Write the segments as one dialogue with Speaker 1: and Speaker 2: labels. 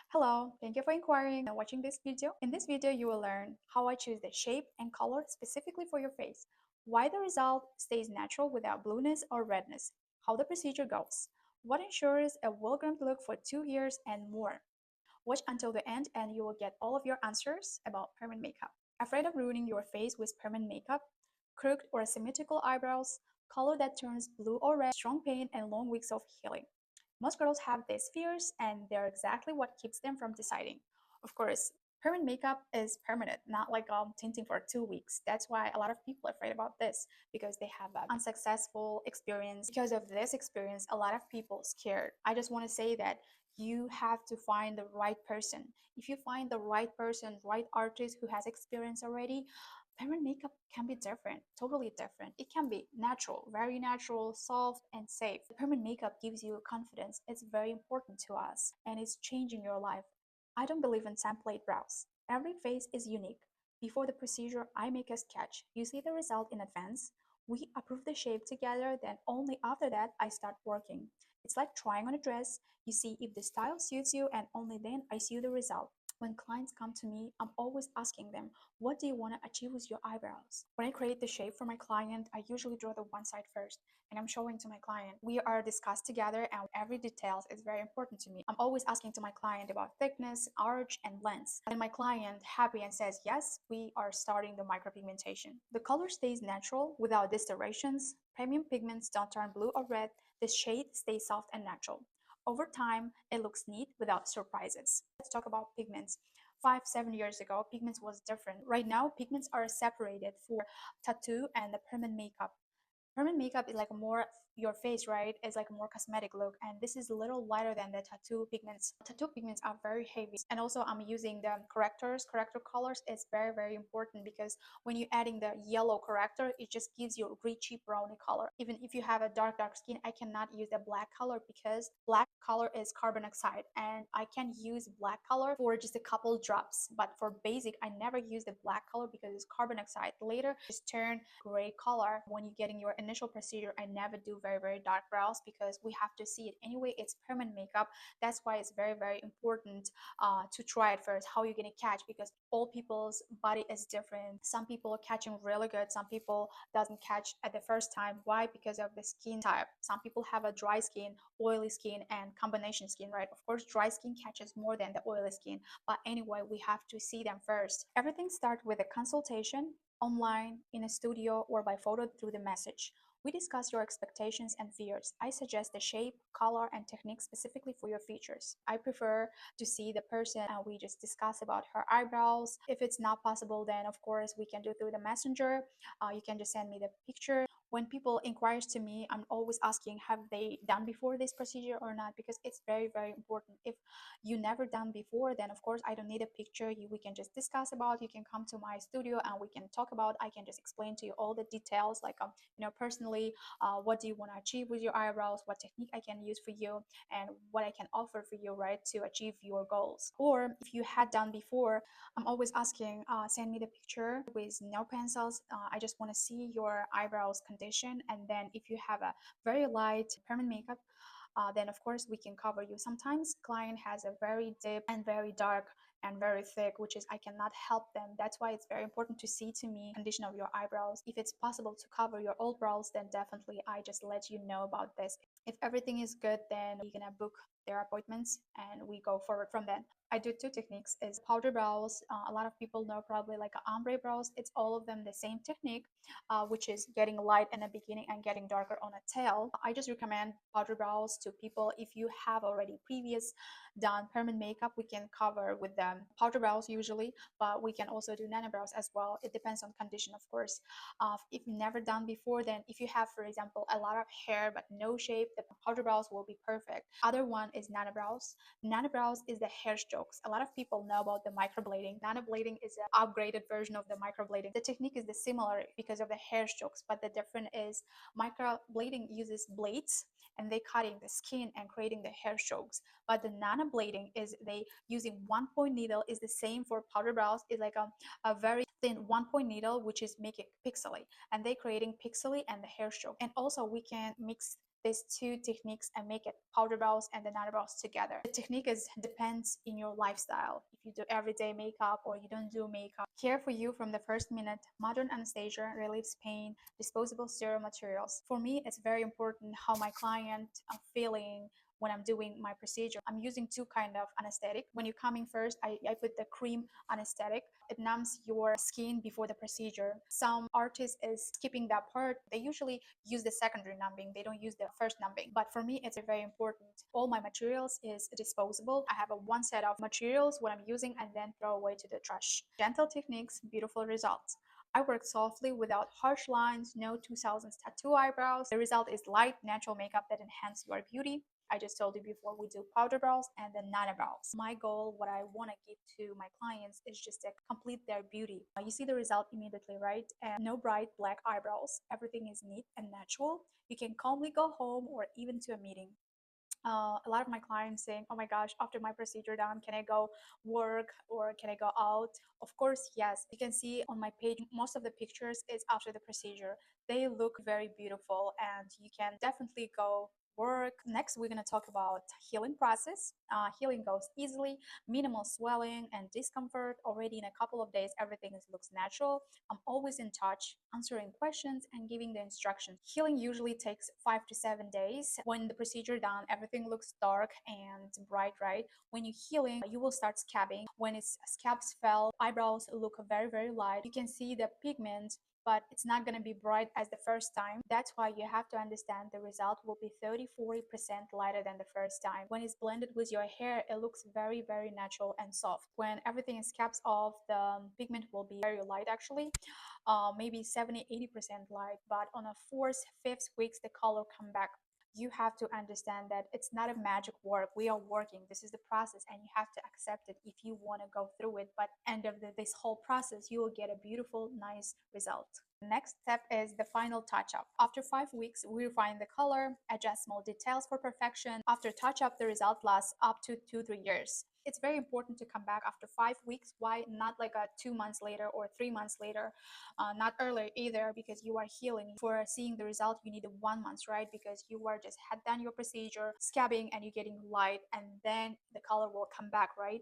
Speaker 1: Hello, thank you for inquiring and watching this video. In this video, you will learn how I choose the shape and color specifically for your face, why the result stays natural without blueness or redness, how the procedure goes, what ensures a well-groomed look for 2 years, and more. Watch until the end and you will get all of your answers about permanent makeup. Afraid of ruining your face with permanent makeup? Crooked or asymmetrical eyebrows, color that turns blue or red, strong pain, and long weeks of healing. Most girls have these fears, and they're exactly what keeps them from deciding. Of course, permanent makeup is permanent, not like tinting for 2 weeks. That's why a lot of people are afraid about this because they have an unsuccessful experience. Because of this experience, a lot of people scared. I just want to say that you have to find the right person. If you find the right person, right artist who has experience already, permanent makeup can be different, totally different. It can be natural, very natural, soft, and safe. Permanent makeup gives you confidence. It's very important to us, and it's changing your life. I don't believe in template brows. Every face is unique. Before the procedure, I make a sketch. You see the result in advance. We approve the shape together, then only after that I start working. It's like trying on a dress. You see if the style suits you, and only then I see the result. When clients come to me, I'm always asking them, what do you want to achieve with your eyebrows? When I create the shape for my client, I usually draw the one side first and I'm showing to my client. We are discussed together and every details is very important to me. I'm always asking to my client about thickness, arch, and length. And my client happy and says, yes, we are starting the micropigmentation. The color stays natural without distortions. Premium pigments don't turn blue or red. The shade stays soft and natural. Over time, it looks neat without surprises. Let's talk about pigments. 5, 7 years ago, pigments was different. Right now, pigments are separated for tattoo and the permanent makeup. Permanent makeup is like more your face, right? It's like a more cosmetic look, and this is a little lighter than the tattoo pigments. Tattoo pigments are very heavy, and also I'm using the corrector colors. It's very important because when you're adding the yellow corrector, it just gives you a richy browny color. Even if you have a dark skin, I cannot use the black color because black color is carbon oxide, and I can use black color for just a couple drops, but for basic I never use the black color because it's carbon oxide. Later just turn gray color. When you're getting your initial procedure, I never do very dark brows because we have to see it anyway. It's permanent makeup. That's why it's very important to try it first how you're gonna catch, because all people's body is different. Some people are catching really good, some people doesn't catch at the first time. Why? Because of the skin type. Some people have a dry skin, oily skin, and combination skin, right? Of course dry skin catches more than the oily skin, but anyway we have to see them first. Everything starts with a consultation online, in a studio, or by photo through the message. We discuss your expectations and fears. I suggest the shape, color, and technique specifically for your features. I prefer to see the person and we just discuss about her eyebrows. If it's not possible, then of course we can do through the messenger. You can just send me the picture. When people inquires to me, I'm always asking, have they done before this procedure or not? Because it's very important. If you never done before, then of course I don't need a picture. We can just discuss about. You can come to my studio and we can talk about. I can just explain to you all the details, like personally, what do you want to achieve with your eyebrows, what technique I can use for you, and what I can offer for you, right, to achieve your goals. Or if you had done before, I'm always asking, send me the picture with no pencils. I just want to see your eyebrows condition, and then if you have a very light permanent makeup, then of course we can cover you. Sometimes client has a very deep and very dark and very thick, which is I cannot help them. That's why it's very important to see to me condition of your eyebrows. If it's possible to cover your old brows, then definitely I just let you know about this. If everything is good, then we're gonna book their appointments and we go forward from then. I do two techniques, is powder brows. A lot of people know probably like ombre brows. It's all of them the same technique, which is getting light in the beginning and getting darker on a tail. I just recommend powder brows to people if you have already previous done permanent makeup. We can cover with them powder brows usually, but we can also do nano brows as well. It depends on condition, of course. If you've never done before, then if you have, for example, a lot of hair but no shape, the powder brows will be perfect. Other one is nano brows. Nano brows is the hair strokes. A lot of people know about the microblading. Nanoblading is an upgraded version of the microblading. The technique is the similar because of the hair strokes, but the difference is microblading uses blades and they cutting the skin and creating the hair strokes. But the nanoblading is they using 1 point needle, is the same for powder brows. It's like a very thin 1 point needle which is make it pixely, and they creating pixely and the hair stroke. And also we can mix these two techniques and make it powder brows and the nano brows together. The technique is depends in your lifestyle. If you do everyday makeup or you don't do makeup, care for you from the first minute. Modern anesthesia relieves pain. Disposable sterile materials. For me, it's very important how my client are feeling when I'm doing my procedure. I'm using two kind of anesthetic. When you're coming first, I put the cream anesthetic. It numbs your skin before the procedure. Some artists is skipping that part. They usually use the secondary numbing. They don't use the first numbing. But for me, it's very important. All my materials is disposable. I have a one set of materials what I'm using and then throw away to the trash. Gentle techniques, beautiful results. I work softly without harsh lines, no 2000s tattoo eyebrows. The result is light, natural makeup that enhances your beauty. I just told you before, we do powder brows and then nano brows. My goal, what I want to give to my clients is just to complete their beauty. You see the result immediately, right? And no bright black eyebrows. Everything is neat and natural. You can calmly go home or even to a meeting. A lot of my clients saying, oh my gosh, after my procedure done, can I go work or can I go out? Of course, yes. You can see on my page, most of the pictures is after the procedure. They look very beautiful and you can definitely go work. Next, we're going to talk about healing process. Healing goes easily, minimal swelling and discomfort. Already in a couple of days, everything looks natural. I'm always in touch, answering questions and giving the instructions. Healing usually takes 5 to 7 days. When the procedure done, everything looks dark and bright, right? When you're healing, you will start scabbing. When its scabs fell, eyebrows look very, very light. You can see the pigment, but it's not going to be bright as the first time. That's why you have to understand the result will be 30-40% lighter than the first time. When it's blended with your hair, it looks very, very natural and soft. When everything is caps off, the pigment will be very light actually. Maybe 70-80% light, but on a fourth, fifth weeks, the color come back. You have to understand that it's not a magic work. We are working. This is the process and you have to accept it if you want to go through it. But end of this whole process, you will get a beautiful, nice result. The next step is the final touch-up. After 5 weeks, we refine the color, adjust small details for perfection. After touch-up, the result lasts up to 2-3 years. It's very important to come back after 5 weeks. Why not like 2 months later or 3 months later? Not earlier either, because you are healing. For seeing the result, you need 1 month, right? Because you are just had done your procedure, scabbing, and you're getting light, and then the color will come back, right?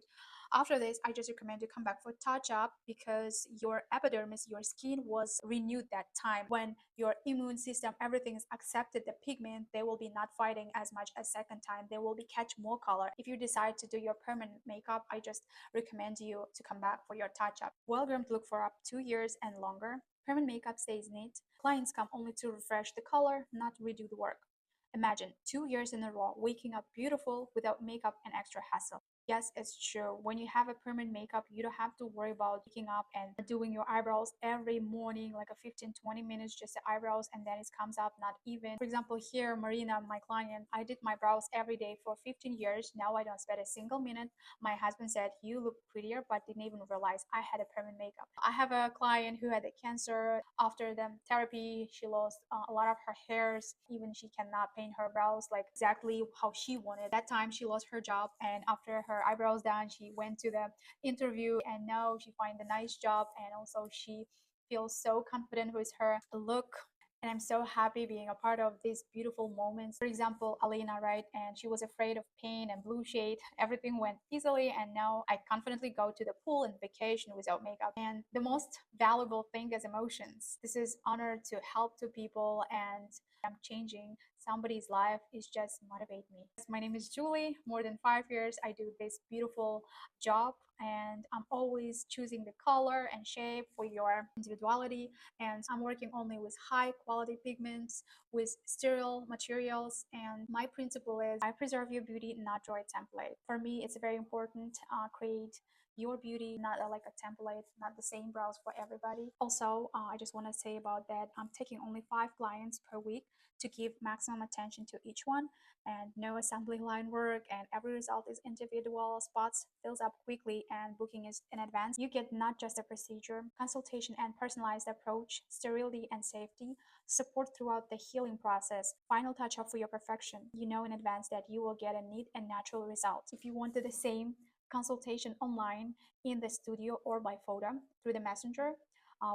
Speaker 1: After this, I just recommend you come back for touch up because your epidermis, your skin was renewed that time. When your immune system, everything is accepted the pigment, they will be not fighting as much as second time. They will be catch more color. If you decide to do your permanent makeup, I just recommend you to come back for your touch up. Well-groomed look for up 2 years and longer. Permanent makeup stays neat. Clients come only to refresh the color, not redo the work. Imagine 2 years in a row waking up beautiful without makeup and extra hassle. Yes, it's true. When you have a permanent makeup, you don't have to worry about waking up and doing your eyebrows every morning, like a 15-20 minutes, just the eyebrows, and then it comes up not even. For example, here, Marina, my client, I did my brows every day for 15 years. Now I don't spend a single minute. My husband said, you look prettier, but didn't even realize I had a permanent makeup. I have a client who had a cancer. After the therapy, she lost a lot of her hairs. Even she cannot paint her brows like exactly how she wanted. That time she lost her job, and after her eyebrows done, she went to the interview, and now she find a nice job, and also she feels so confident with her look. And I'm so happy being a part of these beautiful moments. For example, Alina, right? And she was afraid of pain and blue shade. Everything went easily, and now I confidently go to the pool and vacation without makeup. And the most valuable thing is emotions. This is honor to help to people, and I'm changing somebody's life is just motivate me. My name is Julie. More than 5 years, I do this beautiful job, and I'm always choosing the color and shape for your individuality. And I'm working only with high quality pigments, with sterile materials. And my principle is I preserve your beauty, not draw a template. For me, it's very important create your beauty, not like a template, not the same brows for everybody. Also, I just want to say about that, I'm taking only 5 clients per week to give maximum attention to each one, and no assembly line work, and every result is individual. Spots fills up quickly and booking is in advance. You get not just a procedure, consultation and personalized approach, sterility and safety, support throughout the healing process, final touch up for your perfection. You know in advance that you will get a neat and natural result. If you wanted the same consultation online, in the studio, or by photo through the messenger,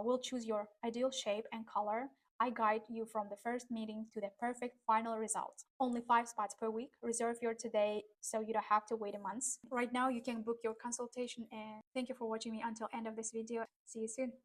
Speaker 1: we'll choose your ideal shape and color. I guide you from the first meeting to the perfect final result. Only 5 spots per week. Reserve your today so you don't have to wait a month. Right now you can book your consultation, and thank you for watching me until end of this video. See you soon.